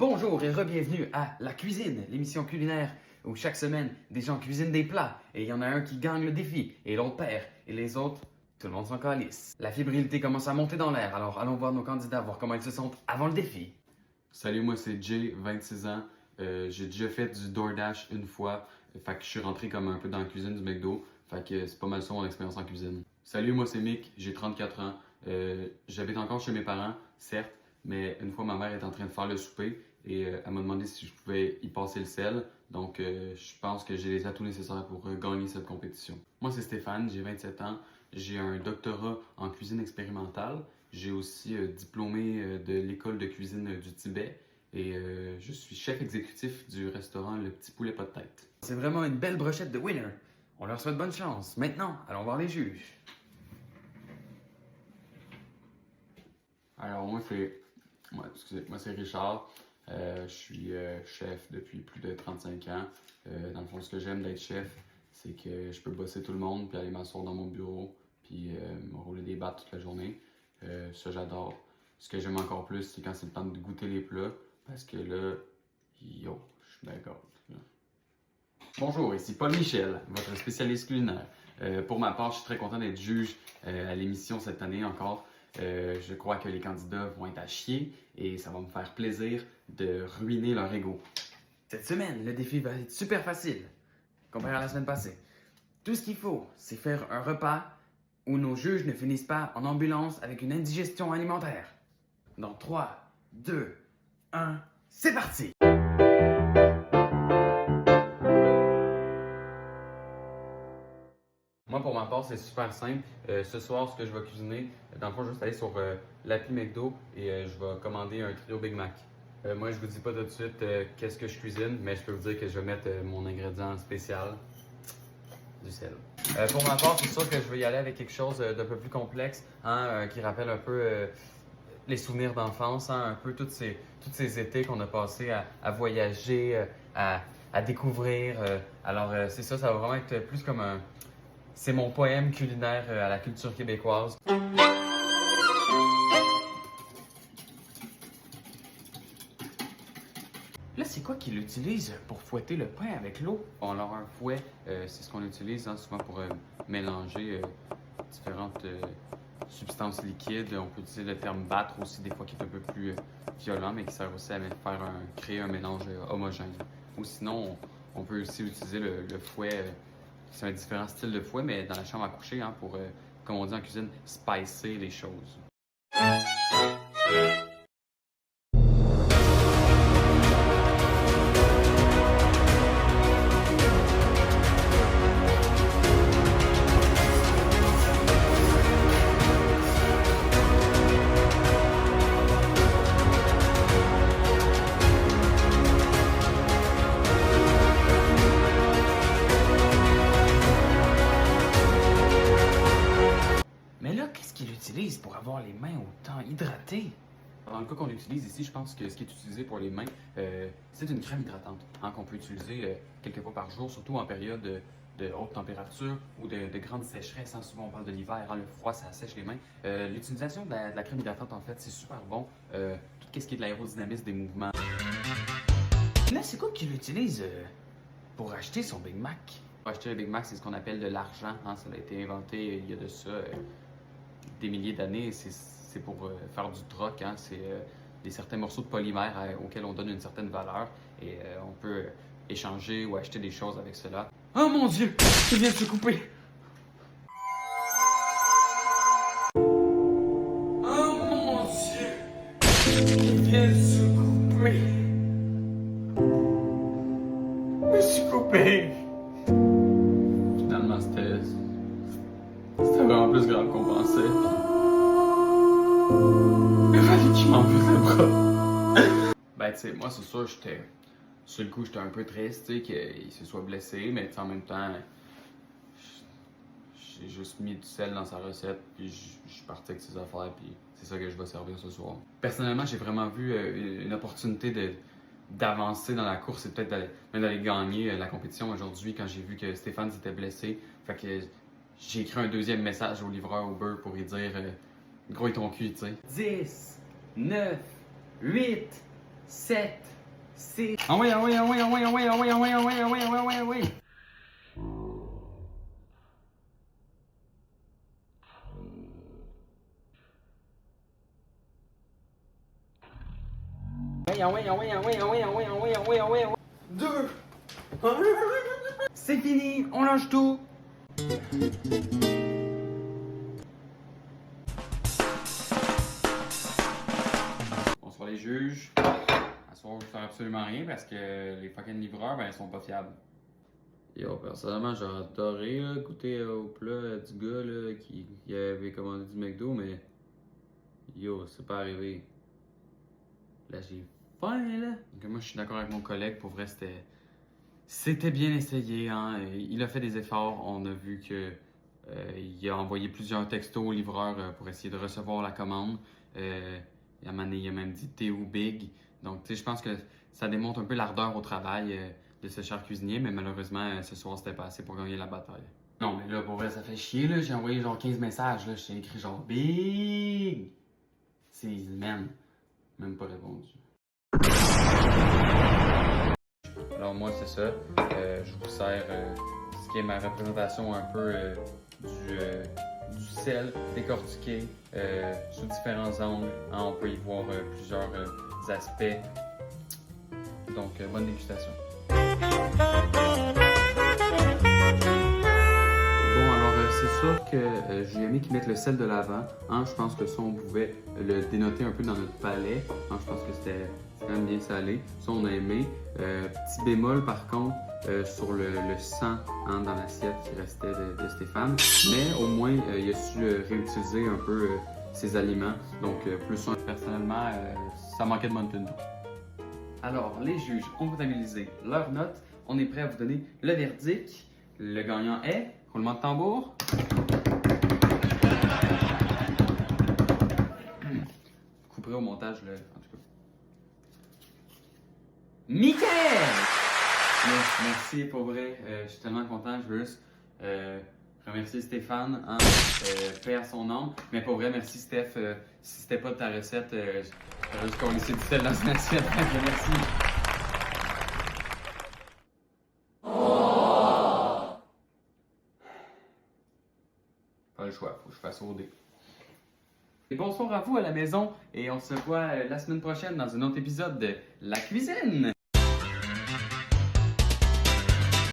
Bonjour et re-bienvenue à La Cuisine, l'émission culinaire où chaque semaine, des gens cuisinent des plats et il y en a un qui gagne le défi et l'autre perd et les autres, tout le monde s'en calisse. La fébrilité commence à monter dans l'air, alors allons voir nos candidats, voir comment ils se sentent avant le défi. Salut, moi c'est Jay, 26 ans. J'ai déjà fait du DoorDash une fois, fait que je suis rentré comme un peu dans la cuisine du McDo, fait que c'est pas mal ça mon expérience en cuisine. Salut, moi c'est Mick, j'ai 34 ans. J'habite encore chez mes parents, certes, mais une fois ma mère est en train de faire le souper et elle m'a demandé si je pouvais y passer le sel, donc je pense que j'ai les atouts nécessaires pour gagner cette compétition. Moi c'est Stéphane, j'ai 27 ans, j'ai un doctorat en cuisine expérimentale. J'ai aussi diplômé de l'école de cuisine du Tibet et je suis chef exécutif du restaurant Le Petit Poulet Pas de Tête. C'est vraiment une belle brochette de winner. On leur souhaite bonne chance. Maintenant, allons voir les juges. Alors moi c'est Richard. Je suis chef depuis plus de 35 ans. Dans le fond, ce que j'aime d'être chef, c'est que je peux bosser tout le monde puis aller m'asseoir dans mon bureau puis me rouler des battes toute la journée. Ça, j'adore. Ce que j'aime encore plus, c'est quand c'est le temps de goûter les plats, parce que là, yo, je suis d'accord. Bonjour, ici Paul Michel, votre spécialiste culinaire. Pour ma part, je suis très content d'être juge à l'émission cette année encore. Je crois que les candidats vont être à chier et ça va me faire plaisir de ruiner leur ego. Cette semaine, le défi va être super facile, comparé à la semaine passée. Tout ce qu'il faut, c'est faire un repas où nos juges ne finissent pas en ambulance avec une indigestion alimentaire. Dans 3, 2, 1, c'est parti! Moi, pour ma part, c'est super simple. Ce soir, ce que je vais cuisiner, dans le fond, je vais juste aller sur l'appli McDo et je vais commander un trio Big Mac. Moi, je vous dis pas tout de suite qu'est-ce que je cuisine, mais je peux vous dire que je vais mettre mon ingrédient spécial, du sel. Pour ma part, c'est sûr que je vais y aller avec quelque chose d'un peu plus complexe, hein, qui rappelle un peu les souvenirs d'enfance, hein, un peu toutes ces étés qu'on a passés à voyager, à découvrir. Alors, c'est ça, ça va vraiment être plus comme un... C'est mon poème culinaire à la culture québécoise. Là, c'est quoi qu'ils utilisent pour fouetter le pain avec l'eau? Bon, alors un fouet, c'est ce qu'on utilise hein, souvent pour mélanger différentes substances liquides. On peut utiliser le terme battre aussi, des fois qui est un peu plus violent, mais qui sert aussi à créer un mélange homogène. Ou sinon, on peut aussi utiliser le fouet. C'est un différent style de fouet, mais dans la chambre à coucher, hein, pour, comme on dit en cuisine, spicer les choses. Mais là, qu'est-ce qu'ils utilisent pour avoir les mains autant hydratées? Dans le cas qu'on utilise ici, je pense que ce qui est utilisé pour les mains, c'est une crème hydratante hein, qu'on peut utiliser quelques fois par jour, surtout en période de haute température ou de grande sécheresse. Hein. Souvent, on parle de l'hiver, hein, le froid, ça sèche les mains. L'utilisation de la crème hydratante, en fait, c'est super bon. Tout ce qui est de l'aérodynamisme des mouvements. Là, c'est quoi qu'ils utilisent pour acheter son Big Mac? Pour acheter un Big Mac, c'est ce qu'on appelle de l'argent. Hein. Ça a été inventé il y a de ça des milliers d'années. C'est pour faire du troc. Hein. C'est certains morceaux de polymère auxquels on donne une certaine valeur. Et on peut échanger ou acheter des choses avec cela. Oh mon Dieu! Il vient de se couper! Oh mon Dieu! Il vient de se couper! Je me suis coupé! Finalement, c'était vraiment plus grave qu'on pensait. Il fallait qu'il m'enlève le bras. Ben, tu sais, moi, c'est sûr, sur le coup, j'étais un peu triste, tu sais, qu'il se soit blessé, mais en même temps, j'ai juste mis du sel dans sa recette, puis je suis parti avec ses affaires, puis c'est ça que je vais servir ce soir. Personnellement, j'ai vraiment vu une opportunité d'avancer dans la course et peut-être même d'aller gagner la compétition aujourd'hui quand j'ai vu que Stéphane s'était blessé. Fait que j'ai écrit un deuxième message au livreur Uber pour lui dire gros et ton cul, tu sais. 10, 9, 8, 7, 6. Ah oui, ah oui, ah oui, ah oui, ah oui, ah oui, ah oui, ah oui, ah oui, ah oui, ah oui, ah oui. Ah oui, ah oui, ah oui, ah oui, ah oui, ah oui, ah oui, ah oui, ah oui. 2. C'est fini, on lâche tout. Bonsoir les juges. À ce soir, je vais faire absolument rien parce que les fucking livreurs, ben, ils sont pas fiables. Yo, personnellement, j'ai adoré là, goûter au plat du gars là, qui avait commandé du McDo, mais yo, c'est pas arrivé. Là, j'ai faim, là. Donc, moi, je suis d'accord avec mon collègue. Pour vrai, c'était bien essayé. Hein. Il a fait des efforts. On a vu que il a envoyé plusieurs textos au livreur pour essayer de recevoir la commande. Il a même dit Too big. Donc, tu sais, je pense que ça démontre un peu l'ardeur au travail de ce cher cuisinier, mais malheureusement, ce soir, c'était pas assez pour gagner la bataille. Non, mais là, pour vrai, ça fait chier, là. J'ai envoyé genre 15 messages, là. J'ai écrit genre big. C'est man. Même pas répondu. Alors moi c'est ça, je vous sers ce qui est ma représentation un peu du sel décortiqué sous différents angles. Hein, on peut y voir plusieurs aspects. Donc bonne dégustation. Bon alors c'est sûr que j'ai aimé qu'ils mettent le sel de l'avant. Hein, je pense que ça on pouvait le dénoter un peu dans notre palais. Hein, je pense que c'était quand même bien salé. Ça on a aimé. Petit bémol par contre sur le sang hein, dans l'assiette qui restait de Stéphane. Mais au moins il a su réutiliser un peu ses aliments. Donc plus un. Personnellement ça manquait de Mountain Dew. Alors les juges ont comptabilisé leurs notes. On est prêt à vous donner le verdict. Le gagnant est, roulement de tambour. Vous couperez au montage, en tout cas. Mickaël! Merci pour vrai. Je suis tellement content. Je veux juste remercier Stéphane, hein, paix à son nom. Mais pour vrai, merci Steph. Si c'était pas de ta recette, j'aurais juste qu'on laissait du sel dans son assiette. Merci. Pas le choix, faut que je fasse au dé. Et bonsoir à vous à la maison et on se voit la semaine prochaine dans un autre épisode de La Cuisine.